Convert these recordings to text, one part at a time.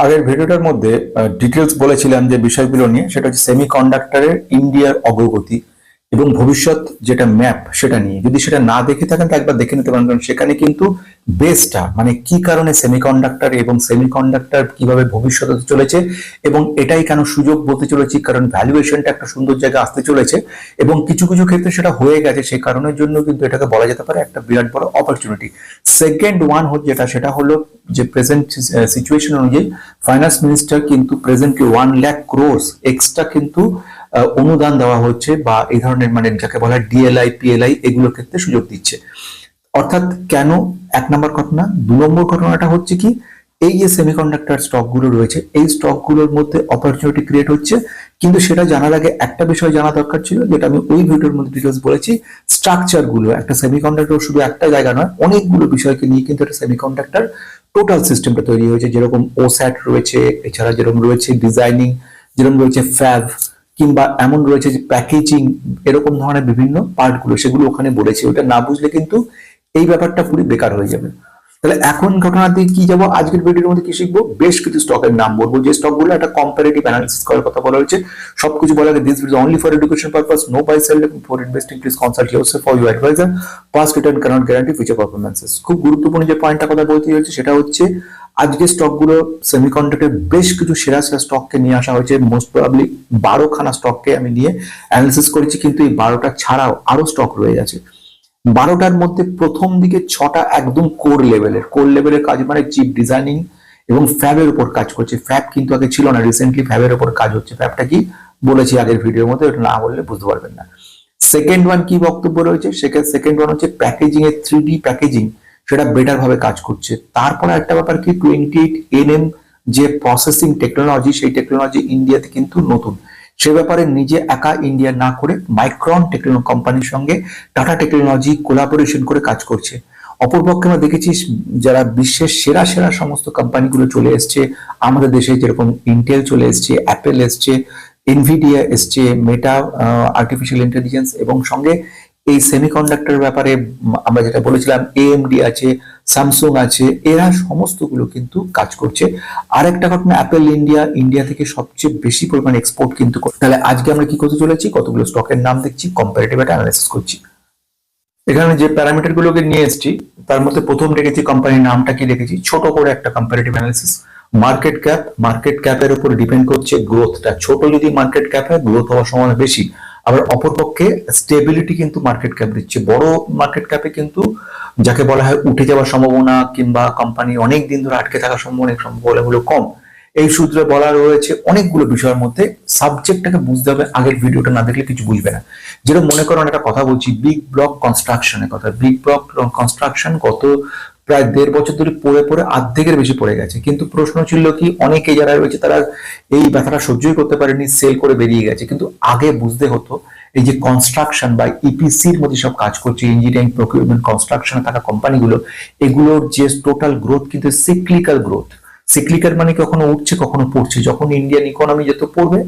আগের ভিডিওটার মধ্যে ডিটেলস বলেছিলাম যে বিষয়গুলো নিয়ে, সেটা হচ্ছে সেমিকন্ডাক্টরের ইন্ডিয়ার অগ্রগতি এবং ভবিষ্যৎ যেটা ম্যাপ সেটা নিয়ে। যদি সেটা না দেখে থাকেন তো একবার দেখে নিতে পারেন, কারণ সেখানে কিন্তু বেসটা মানে কি কারণে সেমিকন্ডাক্টর এবং সেমিকন্ডাক্টর কিভাবে ভবিষ্যৎ হতে চলেছে এবং এটাই কেন সুযোগ বলতে চলেছি, কারণ ভ্যালুয়েশনটা একটা সুন্দর জায়গা আসতে চলেছে এবং কিছু কিছু ক্ষেত্রে সেটা হয়ে গেছে, সেই কারণের জন্য কিন্তু এটাকে বলা যেতে পারে একটা বিরাট বড় অপরচুনিটি। সেকেন্ড ওয়ান যেটা সেটা হলো যে প্রেজেন্ট সিচুয়েশন অনুযায়ী ফাইন্যান্স মিনিস্টার কিন্তু প্রেজেন্টলি 1,00,000 crores এক্সট্রা কিন্তু অনুদান দেওয়া হচ্ছে, বা এই ধরনের মানে যাকে বলা হয় ডিএলআই পিএলআই এগুলোর ক্ষেত্রে সুযোগ দিচ্ছে। অর্থাৎ কেন? এক নম্বর ঘটনা। দু নম্বর ঘটনাটা হচ্ছে কি, এই যে সেমিকন্ডাক্টর স্টক গুলো রয়েছে এই স্টক গুলোর মধ্যে অপরচুনিটি ক্রিয়েট হচ্ছে, কিন্তু সেটা জানার আগে একটা বিষয় জানা দরকার ছিল, যেটা আমি ওই ভিডিওর মধ্যে ডিটেলস বলেছি। স্ট্রাকচার গুলো, একটা সেমিকন্ডাক্টর শুধু একটা জায়গা নয়, অনেকগুলো বিষয়কে নিয়ে কিন্তু একটা সেমিকন্ডাক্টর টোটাল সিস্টেমটা তৈরি হয়েছে। যেরকম ওস্যাট রয়েছে, এছাড়া যেরকম রয়েছে ডিজাইনিং, যেরকম রয়েছে ফ্যাব, কিংবা এমন রয়েছে যে প্যাকেজিং, এরকম ধরনের বিভিন্ন পার্টগুলো সেগুলো ওখানে বলেছে। ওটা না বুঝলে কিন্তু এই ব্যাপারটা পুরো বেকার হয়ে যাবে। তাহলে এখন ঘটনাতে কি যাবো, আজকের ভিডিওর মধ্যে কি শিখবো, বেশ কিছু স্টকের নাম বলবো, যে স্টকগুলো একটা কম্পারেটিভ অ্যানালিসিস করার কথা বলা হয়েছে। সবকিছু বলা হয়েছে this is only for education purpose, no buy sell, for investing please consult yourself for your advisor, past return cannot guarantee future performances. খুব গুরুত্বপূর্ণ যে পয়েন্টটা কথা বলতে হচ্ছে সেটা হচ্ছে আজকে স্টকগুলো সেমিকন্ডাক্টর বেশ কিছু সেরা সেরা স্টককে নিয়ে আসা হয়েছে। মোস্ট প্রবাবলি 12খানা স্টককে আমি নিয়ে অ্যানালিসিস করেছি, কিন্তু এই 12টা ছাড়াও আরো স্টক রয়ে গেছে। 12টার মধ্যে প্রথম দিকে 6টা একদম কোর লেভেলের কাজ, মানে চিপ ডিজাইনিং এবং ফ্যাবের উপর কাজ করছে। ফ্যাব কিন্তু আগে ছিল না, রিসেন্টলি ফ্যাবের উপর কাজ হচ্ছে। ফ্যাবটা কি বলেছি আগের ভিডিওর মধ্যে, ওটা না বললে বুঝতে পারবেন না। সেকেন্ড ওয়ান কি বক্তব্য রয়েছে, সেকেন্ড ওয়ান হচ্ছে প্যাকেজিং এর 3D প্যাকেজিং, সেটা বেটার ভাবে কাজ করছে। তারপরে একটা ব্যাপার কি, 28nm যে প্রসেসিং টেকনোলজি, সেই টেকনোলজি ইন্ডিয়াতে কিন্তু নতুন। সে ব্যাপারে নিজে একা ইন্ডিয়া না করে মাইক্রন টেকনোলজি কোম্পানির সঙ্গে টাটা টেকনোলজি কোলাবোরেশন করে কাজ করছে। অপরপক্ষে আমরা দেখেছি যারা বিশ্বের সেরা সেরা সমস্ত কোম্পানিগুলো চলে এসছে আমাদের দেশে, যেরকম ইন্টেল চলে এসছে, অ্যাপেল এসছে, এনভিডিয়া এসছে, মেটা আর্টিফিশিয়াল ইন্টেলিজেন্স, এবং সঙ্গে এই সেমিকন্ডাক্টর ব্যাপারে আমরা যেটা বলেছিলাম এএমডি আছে, স্যামসুং আছে, এরা সমস্তগুলো কিন্তু কাজ করছে। আরেকটা ঘটনা, অ্যাপেল ইন্ডিয়া থেকে সবচেয়ে বেশি পরিমাণে এক্সপোর্ট কিন্তু করে। তাহলে আজকে আমরা কি করতে চলেছি, কতগুলো স্টকের নাম দেখছি, কম্পারেটিভ একটা অ্যানালাইসিস করছি। এখানে যে প্যারামিটার গুলোকে নিয়ে এসেছি তার মধ্যে প্রথম রেখেছি কোম্পানির নামটা কি রেখেছি, ছোট করে একটা কম্পারেটিভ অ্যানালিসিস। মার্কেট ক্যাপের উপর ডিপেন্ড করছে গ্রোথটা। ছোট যদি মার্কেট ক্যাপ হয়, গ্রোথ হওয়ার সম্ভাবনা বেশি। আবার অপরপক্ষে স্টেবিলিটি কিন্তু মার্কেট ক্যাপ দিচ্ছে। বড় মার্কেট ক্যাপে কিন্তু যাকে বলা হয় উঠে যাওয়ার সম্ভাবনা, কিংবা কোম্পানি অনেক দিন ধরে আটকে থাকার সম্ভাবনাগুলো কম। এই সূত্রে বলা রয়েছে অনেকগুলো বিষয়ের মধ্যে। সাবজেক্টটাকে বুঝতে হবে, আগের ভিডিওটা না দেখলে কিছু বুঝবে না। যেরকম মনে করো একটা কথা বলছি, বিগ ব্লক কনস্ট্রাকশনের কথা। বিগ ব্লক কনস্ট্রাকশন গত প্রায় 1.5 বছর ধরে পড়ে পড়ে অর্ধেকের বেশি পড়ে গেছে, কিন্তু প্রশ্ন ছিল কি, অনেকে যারা রয়েছে তারা এই ব্যথাটা সহ্যই করতে পারেনি, সেল করে বেরিয়ে গেছে। কিন্তু আগে বুঝতে হতো এই যে কনস্ট্রাকশন বা ইপিসির মধ্যে সব কাজ করছে, ইঞ্জিনিয়ারিং প্রকিউরমেন্ট কনস্ট্রাকশনে থাকা কোম্পানিগুলো, এগুলোর যে টোটাল গ্রোথ কিন্তু সিক্লিক্যাল গ্রোথ। সিক্লিক্যাল মানে কখনো উঠছে কখনো পড়ছে। যখন ইন্ডিয়ান ইকোনমি যত পড়বে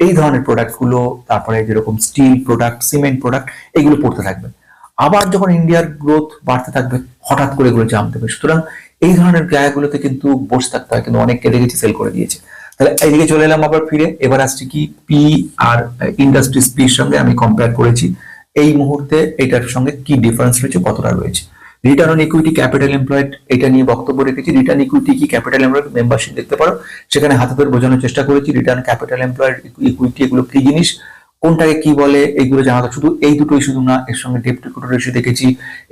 এই ধরনের প্রোডাক্ট গুলো, তারপরে যেরকম স্টিল প্রোডাক্ট, সিমেন্ট প্রোডাক্ট, এগুলো পড়তে থাকবে। আবার যখন ইন্ডিয়ার গ্রোথ বাড়তে থাকবে, হঠাৎ করে এগুলো জামতে হবে। সুতরাং এই ধরনের জায়গাগুলোতে কিন্তু বসে থাকতে হয়, কিন্তু অনেককে দেখেছি সেল করে দিয়েছে। তাহলে এইদিকে চলে এলাম আবার ফিরে। এবার আসছি কি, পি আর ইন্ডাস্ট্রিজ পির সঙ্গে আমি কম্পেয়ার করেছি। এই মুহূর্তে এটার সঙ্গে কি ডিফারেন্স রয়েছে, কতটা রয়েছে। Return on equity, capital employed, এটা নিয়ে বক্তব্য রেখেছি। রিটার্ন ইকুইটি কি, ক্যাপিটাল এমপ্লয়েড, মেম্বারশিপ দেখতে পারো, সেখানে হাতে ধরে বোঝানোর চেষ্টা করেছি। রিটার্ন, ক্যাপিটাল এমপ্লয়েড, ইকুইটি, এগুলো কি জিনিস, কোনটাকে কি বলে, এইগুলো জানা। শুধু এই দুটোই শুধু না, এর সঙ্গে ডেট টু ইকুইটি রেশিও দেখেছি,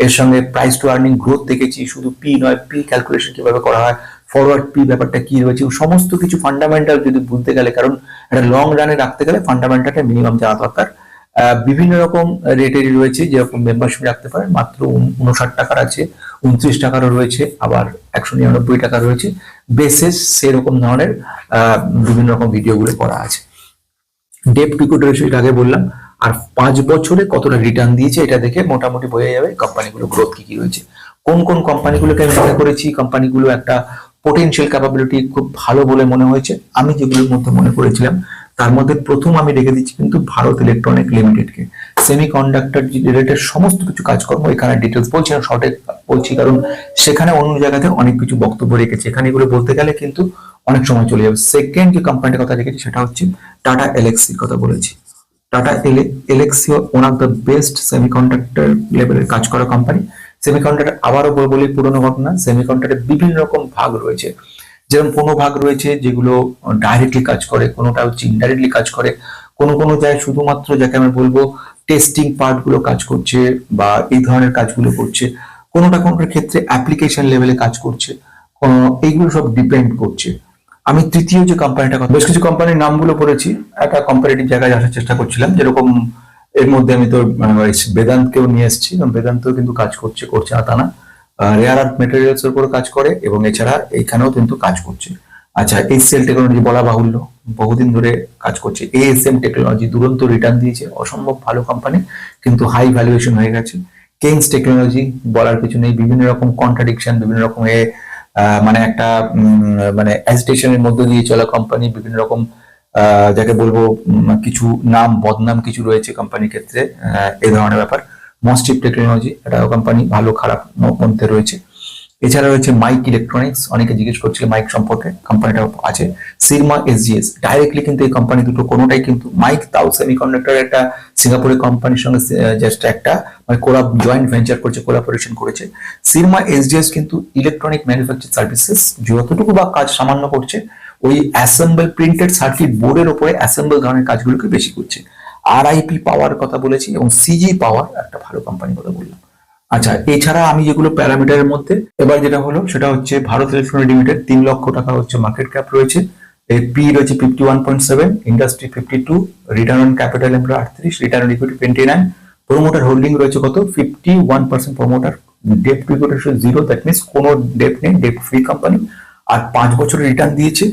এর সঙ্গে প্রাইস টু আর্নিং গ্রোথ দেখেছি। শুধু পি নয়, পি ক্যালকুলেশন কিভাবে করা হয়, ফরওয়ার্ড পি ব্যাপারটা কি রয়েছে, সমস্ত কিছু ফান্ডামেন্টাল যদি বুঝতে গেলে, কারণ একটা লং রানে রাখতে গেলে ফান্ডামেন্টালটা মিনিমাম জানা দরকার। বিভিন্ন রকম রেটেরই রয়েছে, যেরকম মেম্বারশিপ রাখতে পারেন, মাত্র 59 টাকার আছে, 29 টাকারও রয়েছে, আবার 199 টাকা রয়েছে। বেসেস সেরকম ধরনের বিভিন্ন রকম ভিডিওগুলো করা আছে। ডেট টু ইকুইটি রেশিও আগে বললাম, আর 5 বছরে কতটা রিটার্ন দিয়েছে এটা দেখে মোটামুটি বোঝা যাবে কোম্পানিগুলো গ্রোথ কি কি রয়েছে। কোন কোন কোম্পানিগুলোকে আমি মনে করেছি কোম্পানিগুলো একটা পোটেনশিয়াল ক্যাপাবিলিটি খুব ভালো বলে মনে হয়েছে, আমি যেগুলোর মধ্যে মনে করেছিলাম তার মধ্যে প্রথম আমি রেখে দিচ্ছি কিন্তু ভারত ইলেকট্রনিক লিমিটেডকে। সেমিকন্ডাক্টর রিলেটেড সমস্ত কিছু কাজকর্ম, এখানে ডিটেলস বলছি না, শর্টে বলছি, কারণ সেখানে অন্য জায়গাতে অনেক কিছু বক্তব্য রেখেছে। এখানে এগুলো বলতে গেলে কিন্তু অনেক সময় চলে যাবে। সেকেন্ড যে কোম্পানিটার কথা রেখেছি সেটা হচ্ছে টাটা এলএক্সির কথা বলেছি। Tata Elxsi one of the best semiconductor লেভেলের কাজ করা কোম্পানি। সেমিকন্ডাক্টর আবারও বলি পুরোনো ঘটনা, সেমিকন্ডাক্টরের বিভিন্ন রকম ভাগ রয়েছে। যেরকম কোনো ভাগ রয়েছে যেগুলো ডাইরেক্টলি কাজ করে, কোনোটা হচ্ছে ইনডাইরেক্টলি কাজ করে, কোনো কোনো জায়গায় শুধুমাত্র যাকে আমরা বলবো টেস্টিং পার্ট গুলো কাজ করছে বা এই ধরনের কাজগুলো করছে, কোনোটা কোনোটার ক্ষেত্রে অ্যাপ্লিকেশন লেভেলে কাজ করছে, এইগুলো সব ডিপেন্ড করছে। আমি তৃতীয় যে কোম্পানিটা, বেশ কিছু কোম্পানির নামগুলো পড়েছি, একটা কম্পারেটিভ জায়গায় আসার চেষ্টা করছিলাম, যেরকম এর মধ্যে আমি তো বেদান্তকেও নিয়ে এসেছি, বেদান্ত কিন্তু কাজ করছে না তা না, রেয়ার আর্থ মেটেরিয়ালস এর উপর কাজ করে এবং এছাড়া এখানেও কিন্তু কাজ করছে। আচ্ছা, এইচসিএল টেকনোলজি বলা বাহুল্য, বহুদিন ধরে কাজ করছে। এএসএম টেকনোলজি দুরন্ত রিটার্ন দিয়েছে, অসম্ভব ভালো কোম্পানি, কিন্তু হাই ভ্যালুয়েশন হয়ে গেছে। কেইন্স টেকনোলজি বলার কিছু নেই, বিভিন্ন রকম কন্ট্রাডিকশন, বিভিন্ন রকম মানে একটা মানে অ্যাজিটেশনের মধ্যে দিয়ে চলা কোম্পানি, বিভিন্ন রকম যাকে বলবো কিছু নাম বদনাম কিছু রয়েছে কোম্পানির ক্ষেত্রে, এই ধরনের ব্যাপার। মস্টিপ টেকনোলজি, এটা কোম্পানি ভালো খারাপ মধ্যে রয়েছে। এছাড়া রয়েছে মাইক ইলেকট্রনিক্স, অনেকে জিজ্ঞেস করছিল মাইক সম্পর্কে, কোম্পানিটা আছে। সিরমা এসজিএস, ডাইরেক্টলি কিন্তু এই কোম্পানি দুটো কোনোটাই কিন্তু, মাইক তাও সেমিকন্ডাক্টর একটা সিঙ্গাপুরের কোম্পানির সঙ্গে জাস্ট একটা মানে জয়েন্ট ভেঞ্চার করছে, কোলাবোরেশন করেছে। সিরমা এসজিএস কিন্তু ইলেকট্রনিক ম্যানুফ্যাকচার সার্ভিসেস, যতটুকু বা কাজ সামান্য করছে ওই অ্যাসেম্বল প্রিন্টেড সার্কিট বোর্ডের উপরে অ্যাসেম্বল ধরনের কাজগুলোকে বেশি করছে। আরআইপি পাওয়ার কথা বলেছি এবং সিজি পাওয়ার একটা ভালো কোম্পানি কথা বললাম। আচ্ছা, এছাড়া আমি যেগুলো প্যারামিটারের মধ্যে এবার যেটা হলো সেটা হচ্ছে ভারত ইলেকট্রনিক্স লিমিটেড, 3 লক্ষ টাকা হচ্ছে মার্কেট ক্যাপ রয়েছে, এর পি রয়েছে 51.7, industry 52, return on capital employ 38, return on equity 29, promoter holding রয়েছে কত 51% promoter, debt equity ratio 0, that means কোনো ডেট নেই, ডেট ফ্রি কোম্পানি। আর 5 বছরের রিটার্ন দিয়েছে,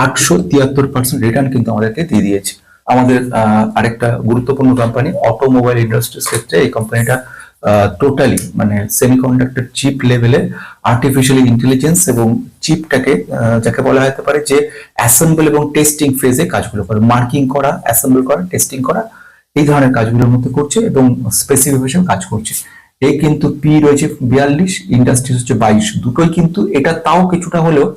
873% রিটার্ন কিন্তু আমাদেরকে দিয়ে দিয়েছে। আমাদের আরেকটা গুরুত্বপূর্ণ কোম্পানি অটোমোবাইল ইন্ডাস্ট্রিজ ক্ষেত্রে এই কোম্পানিটা টোটালি মানে সেমিকন্ডাক্টর চিপ লেভেলে আর্টিফিশিয়াল ইন্টেলিজেন্স এবং চিপটাকে যাকে বলা যেতে পারে যে অ্যাসেম্বল এবং টেস্টিং ফেজে কাজগুলো করে, মার্কিং করা, অ্যাসেম্বল করা, টেস্টিং করা, এই ধরনের কাজগুলোর মধ্যে করছে এবং স্পেসিফিকেশন কাজ করছে। এই কিন্তু পি রয়েছে 42, ইন্ডাস্ট্রি হচ্ছে 22, দুটোই কিন্তু এটা তাও কিছুটা হলেও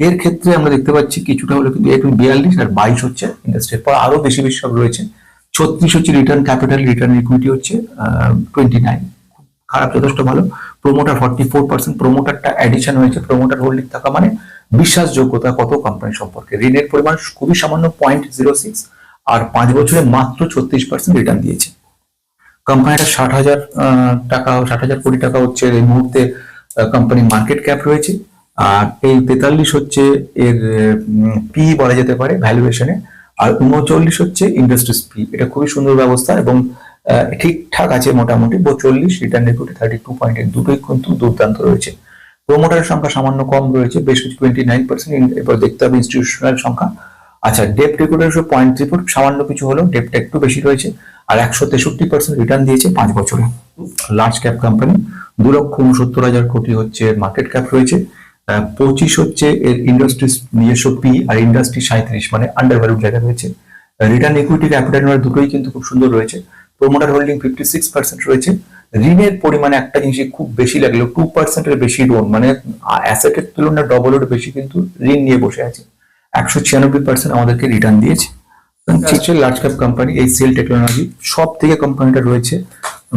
এর ক্ষেত্রে আমরা দেখতে পাচ্ছি কিছুটা হলেও কিন্তু 42 আর 22 হচ্ছে ইন্ডাস্ট্রির পর আরো বেশি বেশি সব রয়েছে। 36 হচ্ছে রিটার্ন ক্যাপিটাল, রিটার্ন ইকুইটি হচ্ছে 29, খারাপ যথেষ্ট ভালো। প্রোমোটার 44%, প্রোমোটারটা অ্যাডিশন হয়েছে, প্রোমোটার হোল্ডিং থাকা মানে বিশ্বাসযোগ্যতা কত কোম্পানি সম্পর্কে। ঋণের পরিমাণ খুবই সামান্য 0.06 আর 5 বছরে মাত্র 36% রিটার্ন দিয়েছে। কোম্পানিটা 60,000 টাকা, 60,000 কোটি টাকা হচ্ছে এই মুহূর্তে কোম্পানি মার্কেট ক্যাপ রয়েছে। আর এই 43 হচ্ছে এর পি বলা যেতে পারে ভ্যালুয়েশনে, আর 39 হচ্ছে ইন্ডাস্ট্রিজ পি। এটা খুবই সুন্দর ব্যবস্থা এবং ঠিকঠাক আছে মোটামুটি। 42, রিটার্ন ইকুইটি 32.8, দুটোই কিন্তু দুর্দান্ত রয়েছে। প্রোমোটারের সংখ্যা সামান্য কম রয়েছে, বেশ কিছু 29%, এবার দেখতে হবে ইনস্টিটিউশনাল সংখ্যা। আচ্ছা, ডেপ্ট ইকুইটি রেশিও 0.34, সামান্য কিছু হলো, ডেপ্ট একটু বেশি রয়েছে, আর 163% রিটার্ন দিয়েছে 5 বছরে। লার্জ ক্যাপ কোম্পানি, 2,69,000 কোটি হচ্ছে মার্কেট ক্যাপ রয়েছে, 25 হচ্ছে এর ইন্ডাস্ট্রিজ নিজস্ব পি, আর ইন্ডাস্ট্রি 37 মানে আন্ডার ভ্যালুড জায়গা রয়েছে। রিটার্ন ইকুইটি ক্যাপিটাল দুটোই কিন্তু খুব সুন্দর রয়েছে। প্রোমোটার হোল্ডিং 56% রয়েছে। ঋণের পরিমাণে একটা জিনিস খুব বেশি লাগলো, 2% এর বেশি লোন, মানে অ্যাসেটের তুলনায় ডবলের বেশি কিন্তু ঋণ নিয়ে বসে আছে। 196% আমাদেরকে রিটার্ন দিয়েছে। Large cap company HCL technology, সব থেকে কোম্পানিটা রয়েছে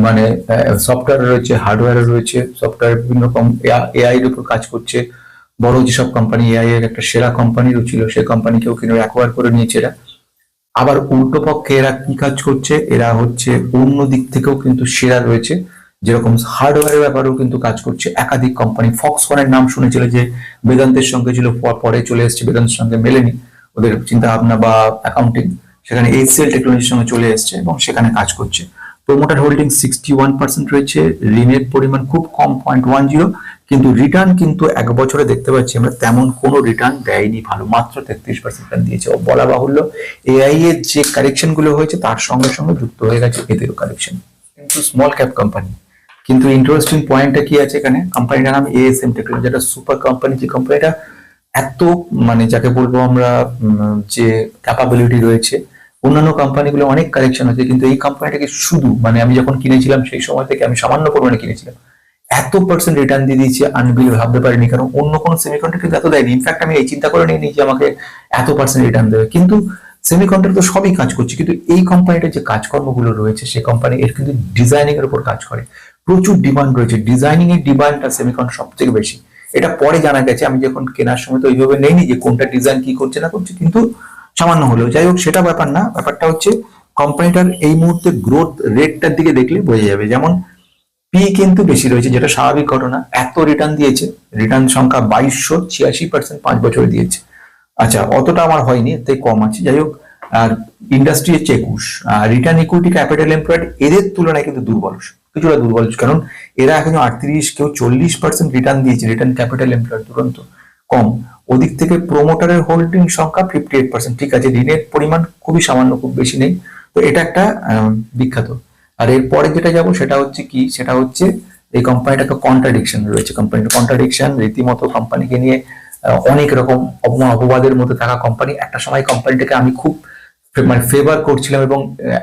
মানে সফটওয়্যার রয়েছে, হার্ডওয়্যার রয়েছে, সফটওয়্যার বিভিন্ন রকম এআই এর উপর কাজ করছে। বড় যেসব কোম্পানি এআই এর একটা সেরা কোম্পানিও ছিল, সেই কোম্পানিকেও কিনে অ্যাকোয়ার করে নিয়েছে এরা। আবার উল্টো পক্ষে এরা কি কাজ করছে, এরা হচ্ছে অন্য দিক থেকেও কিন্তু সেরা রয়েছে, যেরকম হার্ডওয়্যারের ব্যাপারেও কিন্তু কাজ করছে। একাধিক কোম্পানি, ফক্সকনের নাম শুনেছিল যে বেদান্তের সঙ্গে ছিল, পরে চলে এসছে, বেদান্তের সঙ্গে মেলেনি ওদের চিন্তা ভাবনা বা অ্যাকাউন্টিং, সেখানে এইচসিএল টেকনোলজির সঙ্গে চলে এসছে এবং সেখানে কাজ করছে। প্রোমোটার হোল্ডিং 61% রয়েছে, ঋণের পরিমাণ খুব কম 0.10, কিন্তু রিটার্ন কিন্তু এক বছরে দেখতে পাচ্ছি আমরা তেমন কোনো রিটার্ন দেয়নি, ভালো মাত্র 33% রিটার্ন দিয়েছে। বলা বাহুল্য এআই এর যে কারেকশন গুলো হয়েছে তার সঙ্গে সঙ্গে যুক্ত হয়ে গেছে এদেরও কারেকশন, কিন্তু স্মল ক্যাপ কোম্পানি। কিন্তু ইন্টারেস্টিং পয়েন্টটা কি আছে এখানে, কোম্পানিটার নাম এএসএম টেকনোলজি, যেটা সুপার কোম্পানি। যে কোম্পানিটা এত মানে যাকে বলবো আমরা যে ক্যাপাবিলিটি রয়েছে, অন্যান্য কোম্পানিগুলো অনেক কারেকশন হয়েছে, কিন্তু এই কোম্পানিটাকে শুধু মানে আমি যখন কিনেছিলাম সেই সময় থেকে, আমি সামান্য পরিমাণে কিনেছিলাম, এত পার্সেন্ট রিটার্ন দিয়ে দিয়েছে, আনবিলিভ, ভাবতে পারিনি, কারণ অন্য কোনো সেমিকন্ডাক্টর কিন্তু এত দেয়নি। ইনফ্যাক্ট আমি এই চিন্তা করে নিই যে আমাকে এত পার্সেন্ট রিটার্ন দেবে, কিন্তু সেমিকন্ডাক্টর তো সবই কাজ করছে, কিন্তু এই কোম্পানিটার যে কাজকর্মগুলো রয়েছে সেই কোম্পানি এর কিন্তু ডিজাইনিং এর উপর কাজ করে, প্রচুর ডিমান্ড রয়েছে, ডিজাইনিং এর ডিমান্ডটা সেমিকন্ডাক্টর সব থেকে বেশি। এটা পরে জানা গেছে, আমি যখন কেনার সময় তো ওইভাবে নেইনি যে কোনটা ডিজাইন কি করছে না করছে, কিন্তু সামান্য হলেও, যাই হোক সেটা ব্যাপার না। ব্যাপারটা হচ্ছে কোম্পানিটার এই মুহূর্তে গ্রোথ রেটটার দিকে দেখলে বোঝা যাবে। যেমন পি কিন্তু বেশি রয়েছে, যেটা স্বাভাবিক ঘটনা, এত রিটার্ন দিয়েছে, রিটার্ন সংখ্যা 2286%, 5 বছরে দিয়েছে। আচ্ছা, অতটা আমার হয়নি, এতে কম আছে, যাই হোক। আর ইন্ডাস্ট্রি হচ্ছে 21, রিটার্ন ইকুইটি ক্যাপিটাল এমপ্লয়েড এদের তুলনায় কিন্তু দুর্বল, কিছুটা দুর্বল, কারণ এরা এখন 38, কেউ 40% রিটার্ন দিয়েছে, রিটার্ন ক্যাপিটাল এমপ্লয়েড তুরন্ত কম। ওদিক থেকে প্রোমোটারের হোল্ডিং সংখ্যা 58%, ঠিক আছে, ঋণের পরিমাণ খুবই সামান্য, খুব বেশি নেই, তো এটা একটা বিখ্যাত। আর এরপরে যেটা যাব সেটা হচ্ছে কি, সেটা হচ্ছে এই কোম্পানিটাকে কন্ট্রাডিকশন রয়েছে, কোম্পানির কন্ট্রাডিকশন, রীতিমতো কোম্পানিকে নিয়ে অনেক রকম অপবাদের মধ্যে থাকা কোম্পানি। একটা সময় কোম্পানিটাকে আমি খুব মানে ফেভার করছিলাম, এবং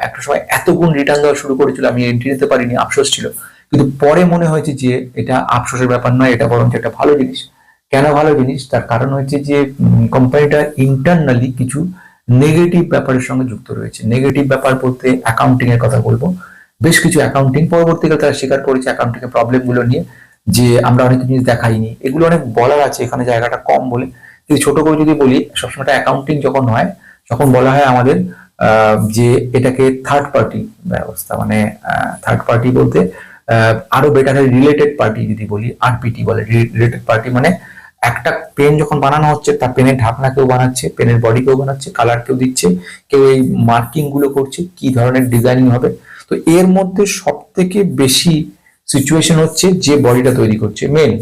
একটা সময় এত গুণ রিটার্ন দেওয়া শুরু করেছিল, আমি এন্ট্রি নিতে পারিনি, আফসোস ছিল, কিন্তু পরে মনে হয়েছে যে এটা আফসোসের ব্যাপার নয়, এটা বরঞ্চ একটা ভালো জিনিস। কেন ভালো জিনিস, তার কারণ হচ্ছে যে কোম্পানিটা ইন্টারনালি কিছু নেগেটিভ ব্যাপারের সঙ্গে যুক্ত রয়েছে। নেগেটিভ ব্যাপার বলতে অ্যাকাউন্টিং এর কথা বলবো, বেশ কিছু অ্যাকাউন্টিং, পরবর্তীকালে তারা স্বীকার করেছে অ্যাকাউন্টিং এর প্রবলেম গুলো নিয়ে, যে আমরা অনেক জিনিস দেখাইনি, এগুলো অনেক বলার আছে, এখানে জায়গাটা কম বলে, কিন্তু ছোট করে যদি বলি, সবসময় অ্যাকাউন্টিং যখন হয় তখন বলা হয় আমাদের যে এটাকে থার্ড পার্টি ব্যবস্থা, মানে থার্ড পার্টি বলতে আরো বেটার রিলেটেড পার্টি যদি বলি, আরপিটি বলে, রিলেটেড পার্টি মানে একটা পেন যখন বানানো হচ্ছে, তার পেনের ঢাকনা কেউ বানাচ্ছে, পেনের বডি কেউ বানাচ্ছে, কালার কেউ দিচ্ছে, কেউ এই মার্কিং গুলো করছে, কি ধরনের ডিজাইনিং হবে। তো এর মধ্যে সব থেকে বেশি সিচুয়েশন হচ্ছে যে বডিটা তৈরি করছে মেন,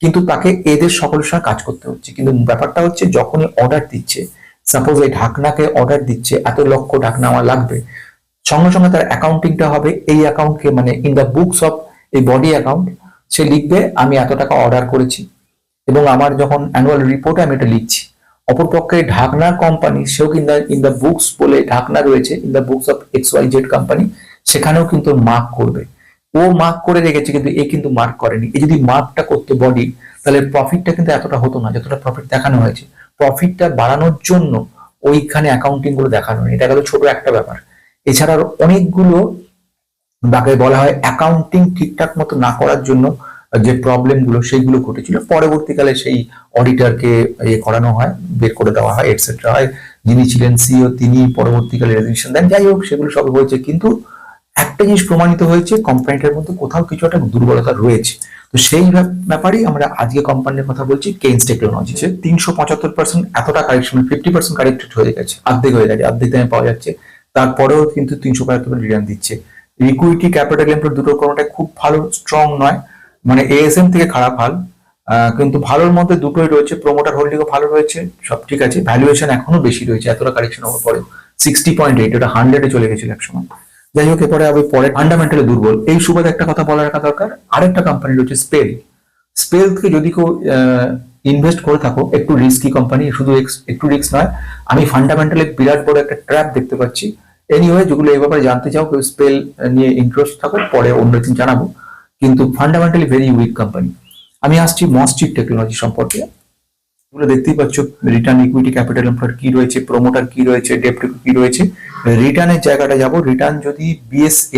কিন্তু তাকে এদের সকলের সঙ্গে কাজ করতে হচ্ছে। কিন্তু ব্যাপারটা হচ্ছে যখনই অর্ডার দিচ্ছে, সাপোজ এই ঢাকনাকে অর্ডার দিচ্ছে, এত লক্ষ ঢাকনা আমার লাগবে, সঙ্গে সঙ্গে তার অ্যাকাউন্টিংটা হবে, এই অ্যাকাউন্টকে মানে ইন দ্য বুকস অফ এই বডি অ্যাকাউন্ট সে লিখবে আমি এত টাকা অর্ডার করেছি, এবং আমার যখন অ্যানুয়াল রিপোর্টে আমি এটা লিখছি। অপরপক্ষে ঢাকনার কোম্পানি, সেও কিন্তু ইন দ্য বুকস বলে ঢাকনা রয়েছে, in the books of XYZ company, সেখানেও কিন্তু মার্ক করবে, ও মার্ক করে রেখেছে, কিন্তু এ কিন্তু মার্ক করেনি। এ যদি মার্কটা করতো বডি, তাহলে প্রফিটটা কিন্তু এতটা হতো না যতটা প্রফিট দেখানো হয়েছে। প্রফিটটা বাড়ানোর জন্য ওইখানে অ্যাকাউন্টিং গুলো দেখানো, এটা গেল ছোট একটা ব্যাপার। এছাড়া অনেকগুলো তাকে বলা হয় অ্যাকাউন্টিং ঠিকঠাক মতো না করার জন্য যে প্রবলেম গুলো সেইগুলো ঘটেছিল, পরবর্তীকালে সেই অডিটরকে করানো হয়, বের করে দেওয়া হয়, এটসেট্রা হয়। যিনি ছিলেন সিইও তিনি পরবর্তীকালে রেজিগনেশন দেন, যাই হোক সেগুলো সব হয়েছে, কিন্তু একটা জিনিস প্রমাণিত হয়েছে, কোম্পানিটার মধ্যে কোথাও কিছু একটা দুর্বলতা রয়েছে। তো সেই ব্যাপারেই আমরা আজকে কোম্পানির কথা বলছি, কেইনস টেকনোলজি। 375% এতটা কারেকশন, 50% কারেক্টেড হয়ে গেছে, অর্ধেক হয়ে গেছে, অর্ধেক দামে পাওয়া যাচ্ছে, তারপরেও কিন্তু 375% রিটার্ন দিচ্ছে। ইকুইটি ক্যাপিটাল এমপ্লয়েড দুটো কোনোটাই খুব ভালো স্ট্রং নয়, মানে এএসএম থেকে খারাপ হাল, কিন্তু ভালোর মধ্যে দুটোই রয়েছে, প্রোমোটার হোল্ডিংও ভালো রয়েছে, সব ঠিক আছে। ভ্যালুয়েশন এখনো বেশি রয়েছে, এতটা কারেকশন হওয়ার পরেও 60.8, এটা 100-এ চলে গেছিল একসময়। যাই হোক, এরপরে আমি পরে ফান্ডামেন্টালি দুর্বল, এই সুবাদে একটা কথা বলা রাখা দরকার। আরেকটা কোম্পানি রয়েছে স্পেল। স্পেল থেকে যদি কেউ ইনভেস্ট করে থাকো, একটু রিস্কি কোম্পানি, শুধু একটু রিস্ক নয়, আমি ফান্ডামেন্টালি বিরাট বড় একটা ট্র্যাপ দেখতে পাচ্ছি। এনিওয়ে, যেগুলো এই ব্যাপারে জানতে চাও, কেউ স্পেল নিয়ে ইন্টারেস্ট থাকো, পরে অন্যদিন জানাবো, কিন্তু ফান্ডামেন্টালি ভেরি উইক কোম্পানি। আমি আসছি মসচিপ টেকনোলজি সম্পর্কে। এগুলো দেখতেই পাচ্ছ, রিটার্ন ইকুইটি ক্যাপিটাল এমপ্লয়েড কি রয়েছে, প্রোমোটার কি রয়েছে, ডেপ্ট কি রয়েছে। রিটার্নের জায়গাটা যাব, রিটার্ন যদি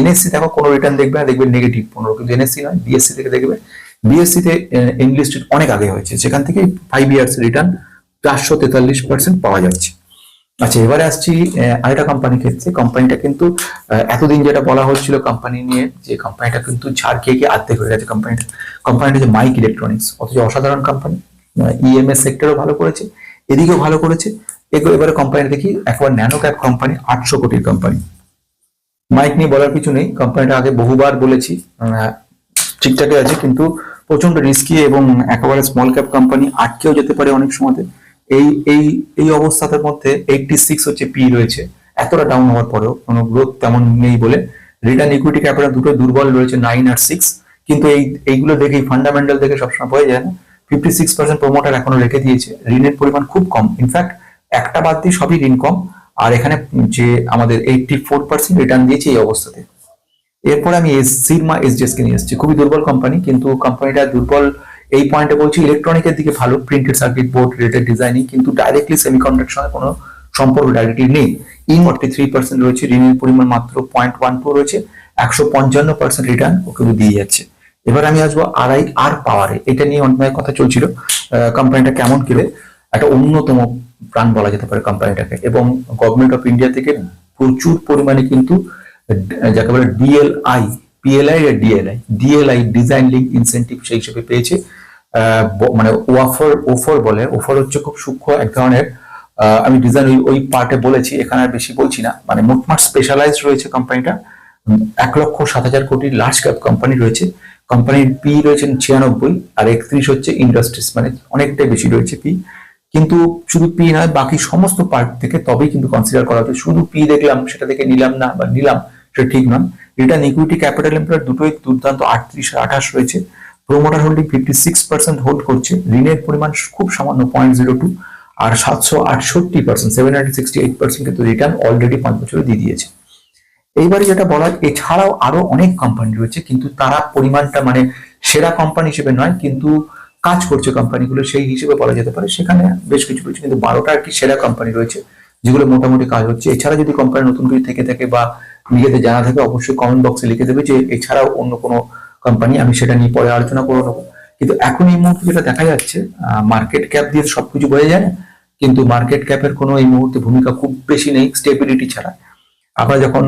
এনএসসি দেখো কোনো রিটার্ন দেখবে না, দেখবে নেগেটিভ 15, কিন্তু এনএসসি নয়, বিএসসি থেকে দেখবে। বিএসসি তে এনলিস্টেড অনেক আগে হয়েছে, সেখান থেকে 5 ইয়ার্স রিটার্ন 443% পাওয়া যাচ্ছে। আচ্ছা, এবারে আসছি আরেকটা কোম্পানির ক্ষেত্রে। কোম্পানিটা কিন্তু এতদিন যেটা বলা হচ্ছিল কোম্পানি নিয়ে, যে কোম্পানিটা কিন্তু ঝাড় খেয়ে গিয়ে অর্ধেক হয়ে গেছে কোম্পানিটা যে মাইক ইলেকট্রনিক্স, অথচ অসাধারণ কোম্পানি, ইএমএস সেক্টরও ভালো করেছে, এদিকেও ভালো করেছে। এবারে কোম্পানি দেখি একবার ন্যানো ক্যাপ কোম্পানি, 800 কোটির কোম্পানি। মাইক নিয়ে বলার কিছু নেই, কোম্পানিটা আগে বহুবার বলেছি ঠিকঠাকই আছে, কিন্তু প্রচন্ড রিস্কি এবং একেবারে স্মল ক্যাপ কোম্পানি, আটকেও যেতে পারে অনেক সময়তে। এই এই এই অবস্থার মধ্যে 86 হচ্ছে পি রয়েছে, এতটা ডাউন হওয়ার পরেও কোনো গ্রোথ তেমন নেই বলে। রিটার্ন ইকুইটি ক্যাপিটাল দুটো দুর্বল রয়েছে, 9 আর 6, কিন্তু এইগুলো দেখেই ফান্ডামেন্টাল দেখে সবসময় হয়ে যায় না। 56% প্রমোটার এখনো রেখে দিয়েছে, ঋণের পরিমাণ খুব কম, ইনফ্যাক্ট একটা বাদ দিয়ে সবই ঋণ কম। আর এখানে যে আমাদের 84% রিটার্ন দিয়েছে এই অবস্থাতে। এরপরে আমি সিগমা এসডিএস কে নিয়ে এসেছি, খুবই দুর্বল কোম্পানি, কিন্তু কোম্পানিটা দুর্বল এই পয়েন্টে বলছি ইলেকট্রনিকের দিকে ভালো, printed circuit board related designing, কিন্তু ডাইরেক্টলি সেমিকন্ডাক্টর সঙ্গে কোনো সম্পর্ক ডাইরেক্টলি নেই। 43% রয়েছে, ঋণের পরিমাণ মাত্র 0.12 রয়েছে, 155% রিটার্ন ও কিন্তু দিয়ে যাচ্ছে। এবার আমি আসবো আর পাওয়ারে, এটা নিয়ে অনেক কথা চলছিল কোম্পানিটা কেমন কিরে, একটা অন্যতম প্রাণ বলা যেতে পারে কোম্পানিটাকে, এবং গভর্নমেন্ট অফ ইন্ডিয়া থেকে প্রচুর পরিমাণে কিন্তু যাকে বলে ডিএলআই, পিএলআই আর ডিএলআই ডিজাইন লিঙ্ক ইনসেন্টিভ সেই হিসেবে পেয়েছে। মানে ওফার বলে, ওফার হচ্ছে খুব সূক্ষ্ম এক ধরনের, আমি ডিজাইন ওই পার্টে বলেছি, এখানে আর বেশি বলছি না। মানে মোটমাট স্পেশালাইজড রয়েছে কোম্পানিটা, 1,07,000 কোটির লার্জ ক্যাপ কোম্পানি রয়েছে। কোম্পানির পি রয়েছে 96 আর 31 হচ্ছে ইন্ডাস্ট্রিজ, মানে অনেকটাই বেশি রয়েছে পি। কিন্তু শুধু পি নয়, বাকি সমস্ত পার্ট থেকে তবেই কিন্তু কনসিডার করা হচ্ছে। শুধু পি দেখলাম সেটা থেকে নিলাম না বা নিলাম সেটা ঠিক নয়। রিটার্ন ইকুইটি ক্যাপিটাল এমপ্লয়েড দুটোই দুর্দান্ত, 38 আর 28 রয়েছে। প্রোমোটার হোল্ডিং 56% হোল্ড করছে, ঋণের পরিমাণ খুব সামান্য 0.02, আর 768%, 768% কিন্তু রিটার্ন অলরেডি 5 বছরে দিয়ে দিয়েছে। এইবারে যেটা বলার, এছাড়াও আরো অনেক কোম্পানি রয়েছে, কিন্তু তারা পরিমাণটা মানে সেরা কোম্পানি হিসেবে নয়, কিন্তু কাজ করছে কোম্পানিগুলো সেই হিসেবে বলা যেতে পারে। সেখানে বেশ কিছু রয়েছে, কিন্তু 12টা আর কি সেরা কোম্পানি রয়েছে যেগুলো মোটামুটি কাজ হচ্ছে। এছাড়া যদি কোম্পানি নতুন কিছু থেকে থাকে বা নিজেদের জানা থাকে, অবশ্যই কমেন্ট বক্সে লিখে দেবে যে এছাড়াও অন্য কোনো কোম্পানি, আমি সেটা নিয়ে পরে আলোচনা করে নেবো। কিন্তু এখন এই মুহূর্তে যেটা দেখা যাচ্ছে, মার্কেট ক্যাপ দিয়ে সবকিছু বোঝা যায় না, কিন্তু মার্কেট ক্যাপের কোনো এই মুহূর্তে ভূমিকা খুব বেশি নেই স্টেবিলিটি ছাড়া। আমরা যখন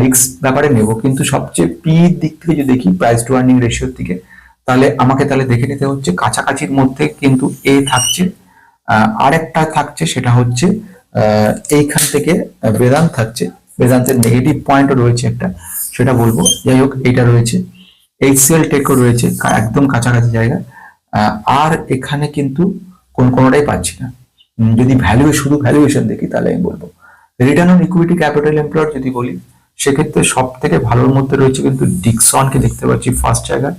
রিস্ক ব্যাপারে নেব, কিন্তু সবচেয়ে পি দিক থেকে যদি দেখি, প্রাইস টু আর্নিং রেশিওর দিকে, তাহলে আমাকে দেখে নিতে হচ্ছে কাছাকাছির মধ্যে কিন্তু এ থাকছে, আরেকটা থাকছে সেটা হচ্ছে এইখান থেকে বেদান্ত থাকছে। বেদান্তের নেগেটিভ পয়েন্টও রয়েছে একটা, সেটা বলবো। যাই হোক, এটা রয়েছে, এইচসিএল টেকও রয়েছে একদম কাছাকাছি জায়গায়। আর এখানে কিন্তু কোনোটাই পাচ্ছি না। যদি শুধু ভ্যালুয়েশন দেখি, তাহলে আমি বলবো return on equity capital employed যদি বলি, সেক্ষেত্রে সব থেকে ভালোর মধ্যে রয়েছে কিন্তু ডিকসনকে দেখতে পাচ্ছি ফার্স্ট জায়গায়।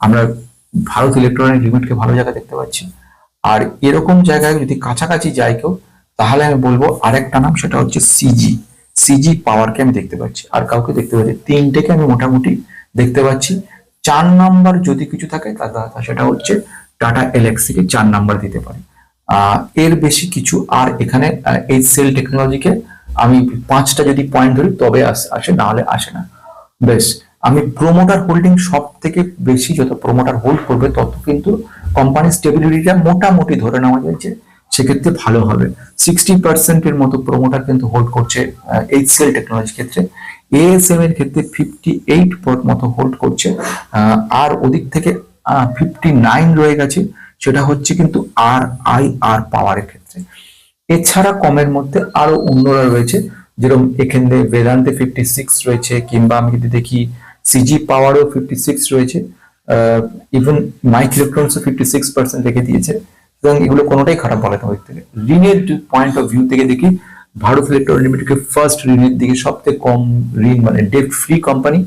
আমরা ভারত ইলেকট্রনিক লিমিটেডকে ভালো জায়গায় দেখতে পাচ্ছি। আর এরকম জায়গায় যদি কাছাকাছি যায় কেউ, তাহলে আমি বলবো আরেকটা নাম, সেটা হচ্ছে সিজি পাওয়ারকে আমি দেখতে পাচ্ছি, আর কাউকে দেখতে পাচ্ছি। তিনটেকে আমি মোটামুটি দেখতে পাচ্ছি। 4 নাম্বার যদি কিছু থাকে, সেটা হচ্ছে টাটা এলএক্সি কে 4 নাম্বার দিতে পারে। এর বেশি কিছু আর এখানে এইচসিএল টেকনোলজিকে আমি 5টা যদি পয়েন্ট ধরি তবে আসে, না হলে আসে না। বেশ, আমি প্রোমোটার হোল্ডিং সব থেকে বেশি, যত প্রোমোটার হোল্ড করবে তত কিন্তু কোম্পানির স্টেবিলিটিটা মোটামুটি ধরে নেওয়া যায় যে সেক্ষেত্রে ভালো হবে। 60% এর মতো প্রোমোটার কিন্তু হোল্ড করছে এইচসিএল টেকনোলজির ক্ষেত্রে। এএসএম এর ক্ষেত্রে 58 মতো হোল্ড করছে, আর ওদিক থেকে 59 রয়ে গেছে, সেটা হচ্ছে কিন্তু আর পাওয়ারের ক্ষেত্রে। এছাড়া কমের মধ্যে আরো অন্যরা রয়েছে, যেরকম এখানে বেদান্তে 56 রয়েছে, কিংবা আমি যদি দেখি সিজি পাওয়ারও 56 রয়েছে, ইভেন মাইক ইলেকট্রনিক্সও 56% রেখে দিয়েছে। সুতরাং এগুলো কোনোটাই খারাপ বলে না। ওই থেকে ঋণের পয়েন্ট অফ ভিউ থেকে দেখি, ভারত ইলেকট্রনিক লিমিটেডকে ফার্স্ট ঋণের দিকে সবচেয়ে কম ঋণ, মানে ডেট ফ্রি কোম্পানি,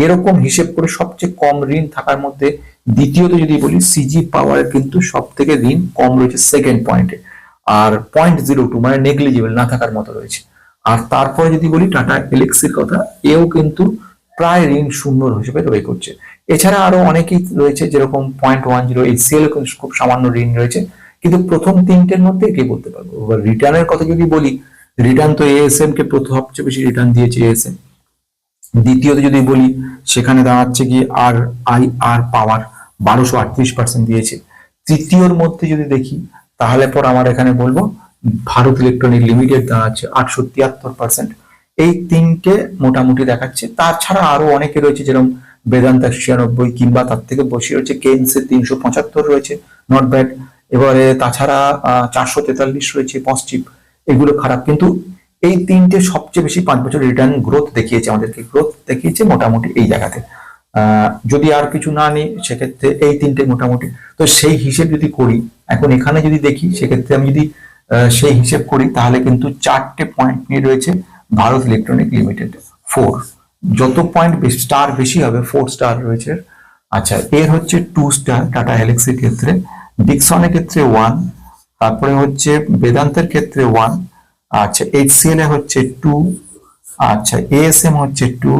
এরকম হিসেব করে সবচেয়ে কম ঋণ থাকার মধ্যে দ্বিতীয়ত যদি বলি, সিজি পাওয়ার কিন্তু সব থেকে ঋণ কম রয়েছে সেকেন্ড পয়েন্টে, আর 0.02 মানে নেগলিজিবল, না থাকার মতো রয়েছে। আর তারপরে যদি বলি টাটা এলএক্সির কথা, এও কিন্তু প্রায় ঋণ শূন্য হিসেবে তৈরি করছে। এছাড়া আরো অনেকেই রয়েছে, যেরকম 0.10, এইচসিএল খুব সামান্য ঋণ রয়েছে। কিন্তু প্রথম তিনটের মধ্যে কে বলতে পারবো। রিটার্নের কথা যদি বলি, রিটার্ন তো এএসএম কে প্রথম সবচেয়ে বেশি রিটার্ন দিয়েছে এএসএম। দ্বিতীয়ত যদি বলি, সেখানে দাঁড়াচ্ছে কি আর পাওয়ার 1238% দিয়েছে। তৃতীয়র মধ্যে যদি দেখি, তাহলে পর আমার এখানে বলবো ভারত ইলেকট্রনিক লিমিটেড দাঁড়াচ্ছে 873%। এই তিনটে মোটামুটি দেখাচ্ছে। তাছাড়া আরো অনেকে রয়েছে, যেরকম বেদান্ত 96, কিংবা তার থেকে বেশি রয়েছে কেন্স 375 রয়েছে, নট ব্যাড। এবারে তাছাড়া 443 রয়েছে পজিটিভ, এগুলো খারাপ। কিন্তু এই তিনটে সবচেয়ে বেশি 5 বছর রিটার্ন গ্রোথ দেখিয়েছে, আমাদেরকে গ্রোথ দেখিয়েছে মোটামুটি এই জায়গাতে। যদি আর কিছু না নিই, সেক্ষেত্রে এই তিনটে মোটামুটি। তো সেই হিসেব যদি করি, এখন এখানে যদি দেখি, সেক্ষেত্রে আমি যদি সেই হিসেব করি, তাহলে কিন্তু 4টে পয়েন্ট নিয়ে রয়েছে ভারত ইলেকট্রনিক লিমিটেড। 4, যত পয়েন্ট স্টার বেশি হবে 4 স্টার রয়েছে। আচ্ছা, এর হচ্ছে 2 স্টার টাটা এলএক্সির ক্ষেত্রে, ডিকসনের ক্ষেত্রে 1, তারপরে হচ্ছে বেদান্তের ক্ষেত্রে 1, আচ্ছা এইচসিএল এ হচ্ছে 2, আচ্ছা এএসএম হচ্ছে 2,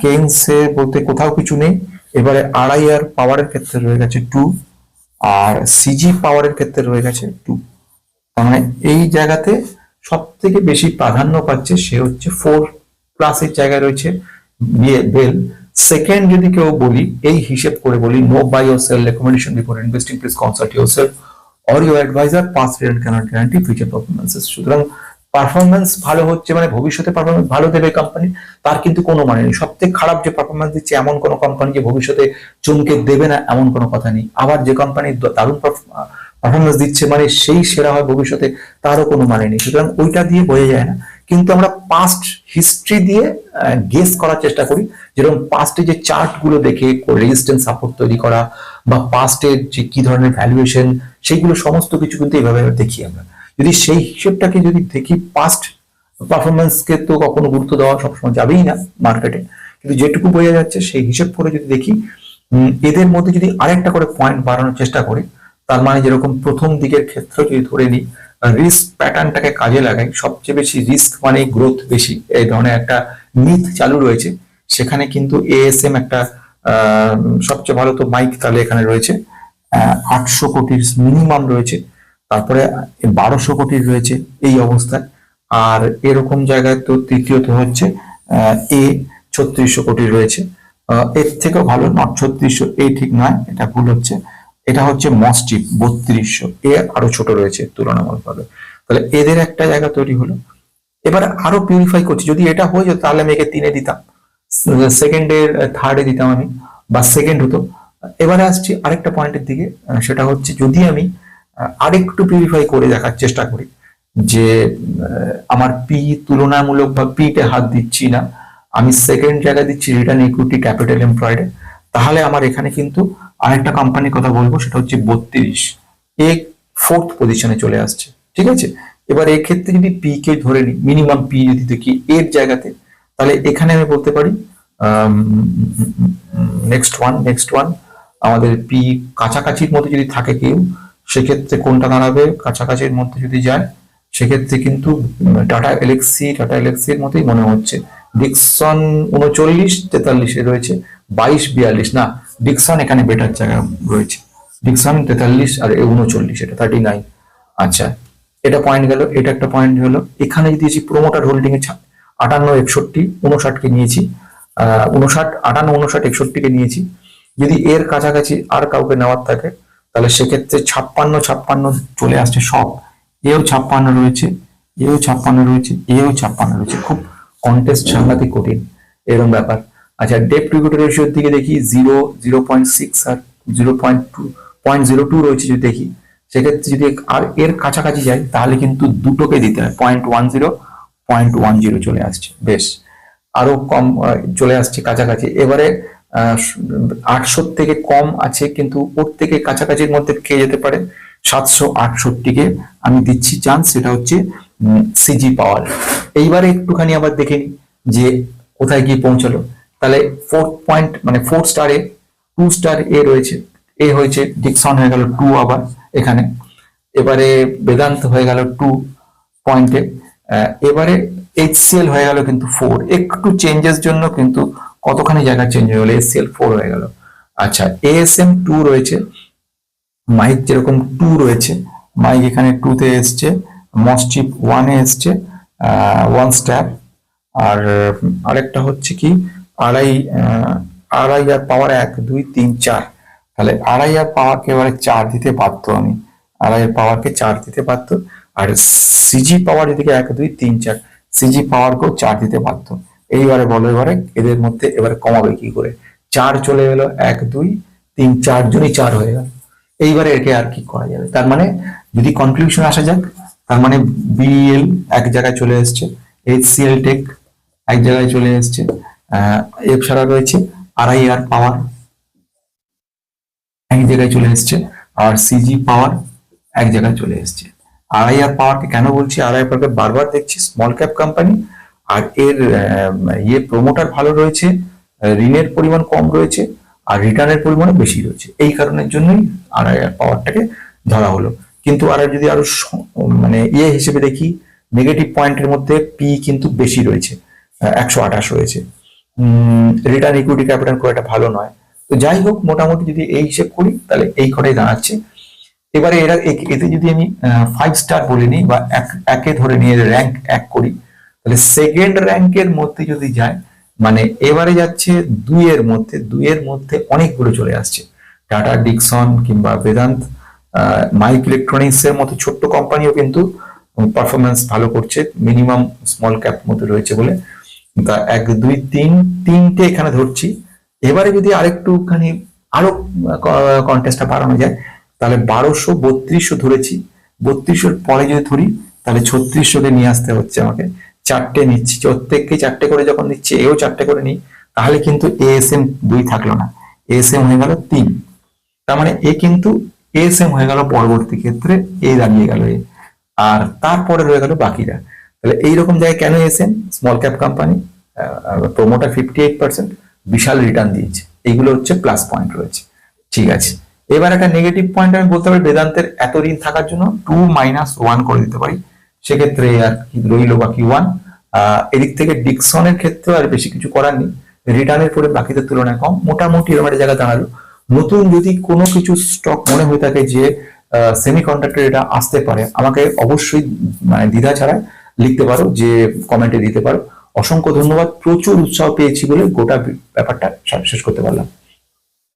কেইনসে বলতে কোথাও কিছু নেই। এবারে আরআইআর পাওয়ারের ক্ষেত্রে রয়ে গেছে 2, আর সিজি পাওয়ারের ক্ষেত্রে রয়ে গেছে 2। তার মানে এই জায়গাতে সব থেকে বেশি প্রাধান্য পাচ্ছে সে হচ্ছে 4+ জায়গায় রয়েছে বেল। সেকেন্ড যদি কেউ বলি, এই হিসেব করে বলি, no buy your sell, recommendation before investing, please consult yourself or your advisor, past return cannot guarantee future performances. সুতরাং পারফরমেন্স ভালো হচ্ছে মানে ভবিষ্যতে পারফরমেন্স ভালো দেবে কোম্পানি, তার কিন্তু কোনো মানে নেই। সবথেকে খারাপ যে পারফরমেন্স দিচ্ছে এমন কোনো কোম্পানি যে ভবিষ্যতে চমকে দেবে না এমন কোনো কথা নেই। আবার যে কোম্পানি দারুণ পারফরমেন্স দিচ্ছে মানে সেই সেরা হয় ভবিষ্যতে, তারও কোনো মানে নেই। সুতরাং ওইটা দিয়ে বোঝা যায় না, কিন্তু আমরা পাস্ট হিস্ট্রি দিয়ে গেস করার চেষ্টা করি। যেরকম পাস্টে যে চার্ট গুলো দেখে রেজিস্ট্যান্স সাপোর্ট তৈরি করা, বা পাস্টের যে কি ধরনের ভ্যালুয়েশন, সেইগুলো সমস্ত কিছু কিন্তু এইভাবে দেখি আমরা। যদি সেই হিসেবটাকে যদি দেখি, পাস্ট পারফরমেন্সকে তো কখনো গুরুত্ব দেওয়া সবসময় যাবেই না মার্কেটে, কিন্তু যেটুকু বোঝা যাচ্ছে সেই হিসেব করে যদি দেখি, এদের মধ্যে যদি আরেকটা করে পয়েন্ট বাড়ানোর চেষ্টা করি, তার মানে যেরকম প্রথম দিকের ক্ষেত্রে যদি ধরে নিই, রিস্ক প্যাটার্নটাকে কাজে লাগাই, সবচেয়ে বেশি রিস্ক মানে গ্রোথ বেশি, এই ধরনের একটা মিথ চালু রয়েছে। সেখানে কিন্তু এএসএম একটা সবচেয়ে ভালো তো মাইক তাহলে এখানে রয়েছে 800 কোটির মিনিমাম রয়েছে, তারপরে 1200 কোটির রয়েছে এই অবস্থায়। আর এরকম জায়গায় তো তৃতীয়ত হচ্ছে এ 3600 কোটির রয়েছে। এর থেকেও ভালো, নট 3600, এই ঠিক নয়, এটা ভুল হচ্ছে, এটা হচ্ছে মসচিপ 3200, এ আরো ছোট রয়েছে তুলনামূলকভাবে। তাহলে এদের একটা জায়গা তৈরি হলো। এবারে আরো পিউরিফাই করছি, যদি এটা হয়ে যেত তাহলে আমি একে 3-এ দিতাম, সেকেন্ডের 3rd-এ দিতাম আমি, বা সেকেন্ড হতো। এবারে আসছি আরেকটা পয়েন্টের দিকে, সেটা হচ্ছে যদি আমি আরেকটু পিউরিফাই করে দেখার চেষ্টা করি যে আমার পি তুলনামূলক বা পিতে হাত দিচ্ছি না, আমি সেকেন্ড জায়গায় দিচ্ছি রিটার্ন ইকুইটি ক্যাপিটাল এমপ্লয়েড, তাহলে আমার এখানে কিন্তু আরেকটা কোম্পানির কথা বলবো, সেটা হচ্ছে 32, এ 4th পজিশনে চলে আসছে। ঠিক আছে, এবার এই ক্ষেত্রে যদি পি কে ধরে নিই, মিনিমাম পি যদি দেখি এর জায়গাতে, তাহলে এখানে আমি বলতে পারি নেক্সট ওয়ান আমাদের পি কাছাকাছির মধ্যে যদি থাকে কেউ, সেক্ষেত্রে কোনটা দাঁড়াবে, কাছাকাছির মধ্যে যদি যায় সেক্ষেত্রে কিন্তু টাটা এলেক্সির মতোই মনে হচ্ছে। ডিকসন 39-43-এ রয়েছে, 22-42 না, ডিকসন এখানে বেটার জায়গা রয়েছে, ডিকসন 43 আর 39, এটা 39। আচ্ছা, এটা পয়েন্ট গেল, এটা একটা পয়েন্ট হলো। এখানে যদি প্রোমোটার হোল্ডিং এ 58-61-59 কে নিয়েছি, 58-59-61 কে নিয়েছি। যদি এর কাছাকাছি আর কাউকে নেওয়ার থাকে তাহলে সেক্ষেত্রে 56-56 চলে আসছে সব, এও 56 রয়েছে, এও 56 রয়েছে, এও 56 রয়েছে, খুব কন্টেস্ট সাংঘাতিক কঠিন এরকম ব্যাপার। আচ্ছা, ডেট টু ইকুইটি রেশিওর দিকে দেখি, 0.6 আর 0.02 রয়েছে যদি দেখি, সেক্ষেত্রে যদি আর এর কাছাকাছি যাই তাহলে কিন্তু দুটোকে দিতে হয়, 0.10 চলে আসছে, বেশ আরো কম চলে আসছে কাছাকাছি। এবারে 800 থেকে কম আছে, কিন্তু ওর থেকে কাছাকাছির মধ্যে কে যেতে পারে, 768-কে আমি দিচ্ছি চান্স, সেটা হচ্ছে সিজি পাওয়ার। এইবারে একটুখানি আবার দেখে নিই যে কোথায় গিয়ে পৌঁছালো। তাহলে 4th পয়েন্ট মানে 4 স্টারে 2 স্টার এ রয়েছে, এ হয়েছে, ডিকসন হয়ে গেল 2 আবার এখানে, এবারে বেদান্ত হয়ে গেল 2 পয়েন্টে, এবারে এইচসিএল হয়ে গেল কিন্তু 4, একটু চেঞ্জের জন্য কিন্তু কতখানি জায়গা চেঞ্জ হয়ে গেল, এইচসিএল 4 হয়ে গেল। আচ্ছা, এএসএম 2 রয়েছে, মাইক যেরকম 2 রয়েছে, মাইক এখানে 2-তে এসছে, মসচিপ 1-এ এসছে, 1 স্ট্যাপ, আর আরেকটা হচ্ছে কি আড়াই আর পাওয়ার 1 2 3 4, তাহলে আড়াই আর পাওয়ারকে এবারে 4 দিতে বাধ্য আমি, আড়াই আর পাওয়ারকে 4 দিতে বাধ্য, আর সিজি পাওয়ার এদিকে 1 2 3 4, সিজি পাওয়ারকেও 4 দিতে বাধ্য। এইবারে বলো, এবারে এদের মধ্যে এবারে কমাবে কি করে, 4 চলে গেল, 1 2 3 4 জনই 4 হয়ে গেল। এইবারে একে আর কি করা যাবে, তার মানে যদি কনক্লুশন আসা যাক, তার মানে বিএল এক জায়গায় চলে এসছে, এইচসিএল টেক এক জায়গায় চলে এসছে, এফ ছাড়া রয়েছে আড়াই আর পাওয়ার এক জায়গায় চলে এসছে, আর সিজি পাওয়ার এক জায়গায় চলে এসছে। আড়াই আর পাওয়ারকে কেন বলছি, আড়াই পাওয়ারকে বারবার দেখছি স্মল ক্যাপ কোম্পানি, আর এর প্রমোটার ভালো রয়েছে, ঋণের পরিমাণ কম রয়েছে, আর রিটার্নের পরিমাণও বেশি রয়েছে, এই কারণের জন্যই আড়াই আর পাওয়ারটাকে ধরা হলো। কিন্তু আর যদি আরো মানে হিসেবে দেখি, নেগেটিভ পয়েন্টের মধ্যে পি কিন্তু বেশি রয়েছে, 128 রয়েছে, রিটার্ন ইকুইটি ক্যাপিটাল খুব একটা ভালো নয়। তো যাই হোক, মোটামুটি যদি এই হিসেব করি তাহলে এই কটাই দাঁড়াচ্ছে। এবারে এতে যদি আমি 5 স্টার বলে নিই বা একে ধরে নিয়ে র্যাঙ্ক 1 করি, তাহলে সেকেন্ড র্যাঙ্কের মধ্যে যদি যায়, মানে এবারে যাচ্ছে দুইয়ের মধ্যে অনেকগুলো চলে আসছে। টাটা ডিকসন কিংবা বেদান্ত, মাইক ইলেকট্রনিক্স এর মতো ছোট্ট কোম্পানিও কিন্তু পারফরমেন্স ভালো করছে, মিনিমাম স্মল ক্যাপ মধ্যে রয়েছে বলে। তা 1 2 3 তিনটে এখানে ধরছি। এবারে যদি আরেকটুখানি আরো কন্টেস্টটা বাড়ানো যায়, তাহলে 1200 3200 ধরেছি। 3200 পরে যদি ধরি তাহলে 3600-কে নিয়ে আসতে হচ্ছে আমাকে। চারটে নিচ্ছি, প্রত্যেককে চারটে করে যখন নিচ্ছি, এও চারটে করে নিই, তাহলে কিন্তু এএসএম 2 থাকলো না, এএসএম হয়ে গেল 3। তার মানে এ কিন্তু এএসএম হয়ে গেল পরবর্তী ক্ষেত্রে, এ দাঁড়িয়ে গেল এ, আর তারপরে রয়ে গেল বাকিরা। তাহলে এইরকম জায়গায় কেন SM? Small cap company, promoter 58%, বিশাল রিটার্ন দিয়েছে, এইগুলো হচ্ছে প্লাস পয়েন্ট রয়েছে। ঠিক আছে, এবার একটা নেগেটিভ পয়েন্ট আমি বলতে পারি বেদান্তের এত ঋণ থাকার জন্য 2 - 1 করে দিতে পারি, সেক্ষেত্রে আর কি রইল বাকি 1। এদিক থেকে ডিকসনের ক্ষেত্রে আর বেশি কিছু করার নেই, রিটার্নের পরে বাকিদের তুলনায় কম, মোটামুটি এরকম একটা জায়গা দাঁড়ালো। নতুন যদি কোনো কিছু স্টক মনে হয়ে থাকে যে সেমি কন্ডাক্টর এটা আসতে পারে, আমাকে অবশ্যই মানে দ্বিধা ছাড়া লিখতে পারো, যে কমেন্টে দিতে পারো। অসংখ্য ধন্যবাদ, প্রচুর উৎসাহ পেয়েছি বলে গোটা ব্যাপারটা শেষ করতে পারলাম।